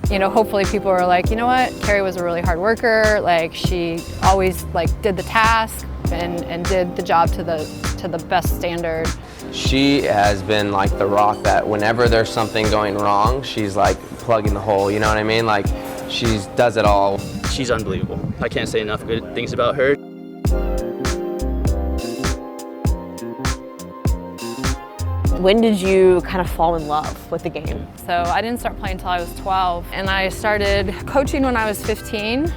you know, hopefully people are like, you know what, Carrie was a really hard worker. Like, she always like did the task and did the job to the best standard. She has been like the rock that whenever there's something going wrong, she's like plugging the hole, you know what I mean? Like, she does it all. She's unbelievable. I can't say enough good things about her. When did you kind of fall in love with the game? So I didn't start playing until I was 12, and I started coaching when I was 15.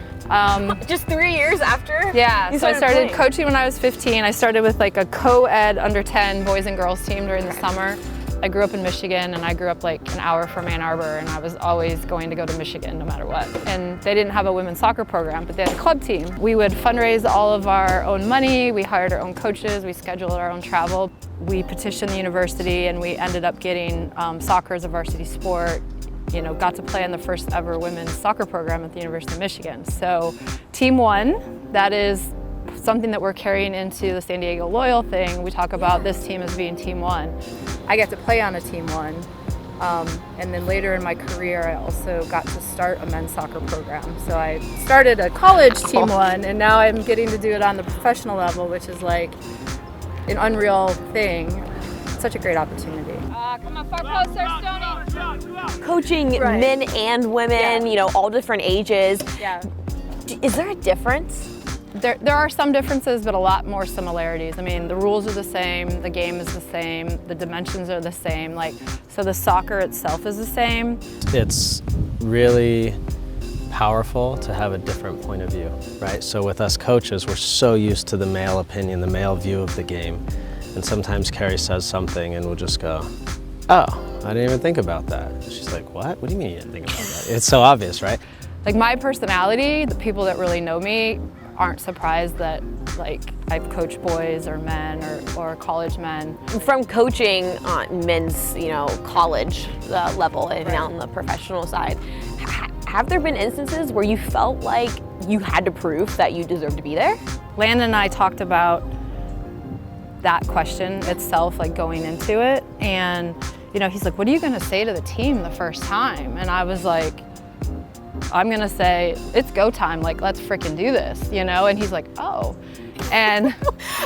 Just 3 years after? Yeah, so I started playing. coaching when I was 15. I started with like a co-ed under 10 boys and girls team during the summer. I grew up in Michigan, and I grew up like an hour from Ann Arbor, and I was always going to go to Michigan no matter what. And they didn't have a women's soccer program, but they had a club team. We would fundraise all of our own money, we hired our own coaches, we scheduled our own travel. We petitioned the university, and we ended up getting soccer as a varsity sport. You know, got to play in the first ever women's soccer program at the University of Michigan. So Team 1, that is something that we're carrying into the San Diego Loyal thing. We talk about this team as being Team 1. I get to play on a Team 1. And then later in my career, I also got to start a men's soccer program. So I started a college Team 1, and now I'm getting to do it on the professional level, which is like an unreal thing. Such a great opportunity. Come on, far closer, Stoney. Coaching men and women, you know, all different ages. Yeah. Is there a difference? There are some differences, but a lot more similarities. I mean, the rules are the same, the game is the same, the dimensions are the same. Like, so the soccer itself is the same. It's really powerful to have a different point of view, right? So with us coaches, we're so used to the male opinion, the male view of the game. And sometimes Carrie says something and we'll just go, oh, I didn't even think about that. She's like, what? What do you mean you didn't think about that? It's so obvious, right? Like, my personality, the people that really know me aren't surprised that like I've coached boys or men or college men. From coaching on men's, you know, college level and now on the professional side, have there been instances where you felt like you had to prove that you deserved to be there? Landon and I talked about that question itself, like going into it, and you know, he's like, what are you gonna say to the team the first time? And I was like, I'm gonna say, it's go time, like, let's freaking do this, you know? And he's like, oh. And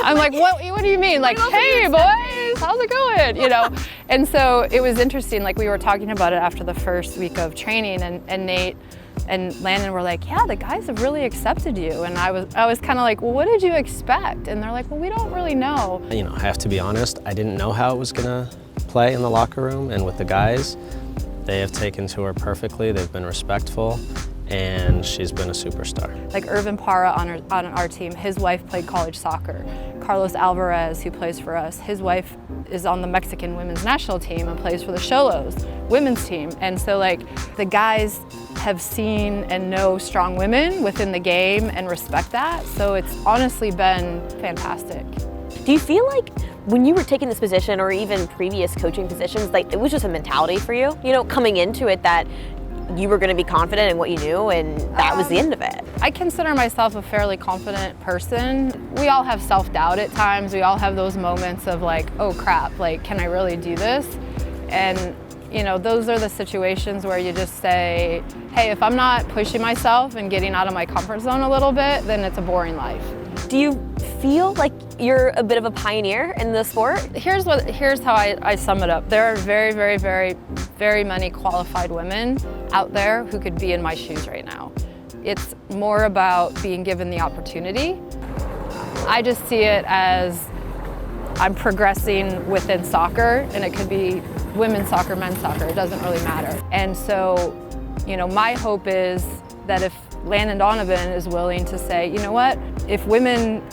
I'm like, what do you mean? Like, hey boys, how's it going? You know? And so it was interesting, like we were talking about it after the first week of training, and Nate and Landon were like, yeah, the guys have really accepted you. And I was kind of like, well, what did you expect? And they're like, well, we don't really know. You know, I have to be honest, I didn't know how it was gonna play in the locker room, and with the guys, they have taken to her perfectly, they've been respectful, and she's been a superstar. Like Irvin Parra on our team, his wife played college soccer. Carlos Alvarez, who plays for us, his wife is on the Mexican women's national team and plays for the Xolos women's team. And so like the guys have seen and know strong women within the game and respect that. So it's honestly been fantastic. Do you feel like when you were taking this position or even previous coaching positions, like it was just a mentality for you, you know, coming into it that you were going to be confident in what you knew and that was the end of it? I consider myself a fairly confident person. We all have self-doubt at times. We all have those moments of like, oh crap, like, can I really do this? And you know, those are the situations where you just say, hey, if I'm not pushing myself and getting out of my comfort zone a little bit, then it's a boring life. Do you feel like you're a bit of a pioneer in the sport? Here's how I sum it up. There are very, very, very, very many qualified women out there who could be in my shoes right now. It's more about being given the opportunity. I just see it as I'm progressing within soccer, and it could be women's soccer, men's soccer, it doesn't really matter. And so, you know, my hope is that if Landon Donovan is willing to say, you know what, if women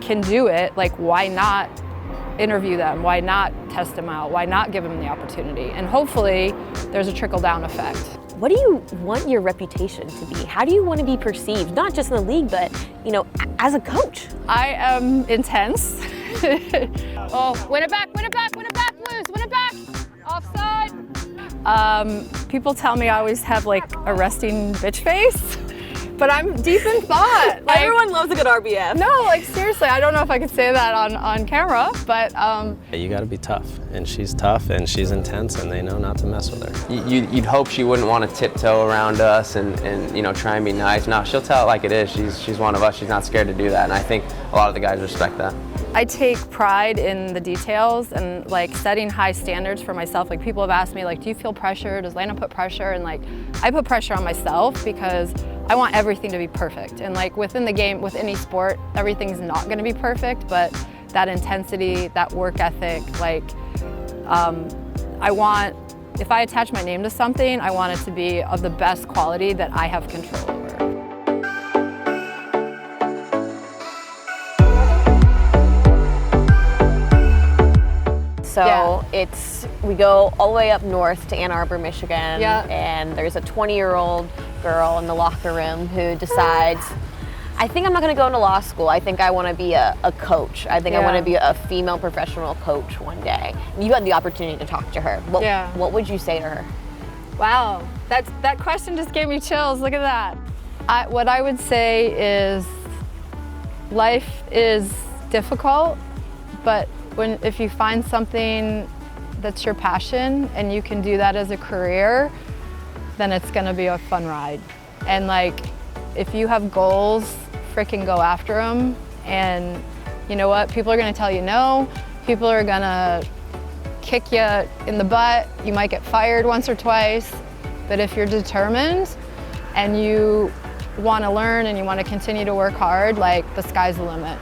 can do it, like, why not interview them? Why not test them out? Why not give them the opportunity? And hopefully there's a trickle-down effect. What do you want your reputation to be? How do you want to be perceived, not just in the league, but, you know, as a coach? I am intense. Oh, win it back, Blues, win it back. Offside. People tell me I always have like a resting bitch face, but I'm deep in thought. Like, Everyone loves a good RBF. no, like seriously, I don't know if I could say that on camera, but You got to be tough, and she's tough, and she's intense, and they know not to mess with her. You'd hope she wouldn't want to tiptoe around us and you know, try and be nice. No, she'll tell it like it is. She's one of us. She's not scared to do that, and I think a lot of the guys respect that. I take pride in the details and like setting high standards for myself. Like people have asked me, like, do you feel pressure? Does Lana put pressure? And like, I put pressure on myself because I want everything to be perfect. And like within the game, with any sport, everything's not going to be perfect, but that intensity, that work ethic, like I want, if I attach my name to something, I want it to be of the best quality that I have control over. So we go all the way up north to Ann Arbor, Michigan, Yeah. and there's a 20-year-old girl in the locker room who decides, I think I'm not going to go into law school. I think I want to be a coach. I think I want to be a female professional coach one day. You had the opportunity to talk to her. What would you say to her? Wow, that question just gave me chills. Look at that. What I would say is life is difficult, but if you find something that's your passion and you can do that as a career, then it's gonna be a fun ride. And like, if you have goals, frickin' go after them. And you know what? People are gonna tell you no. People are gonna kick you in the butt. You might get fired once or twice. But if you're determined and you wanna learn and you wanna continue to work hard, like the sky's the limit.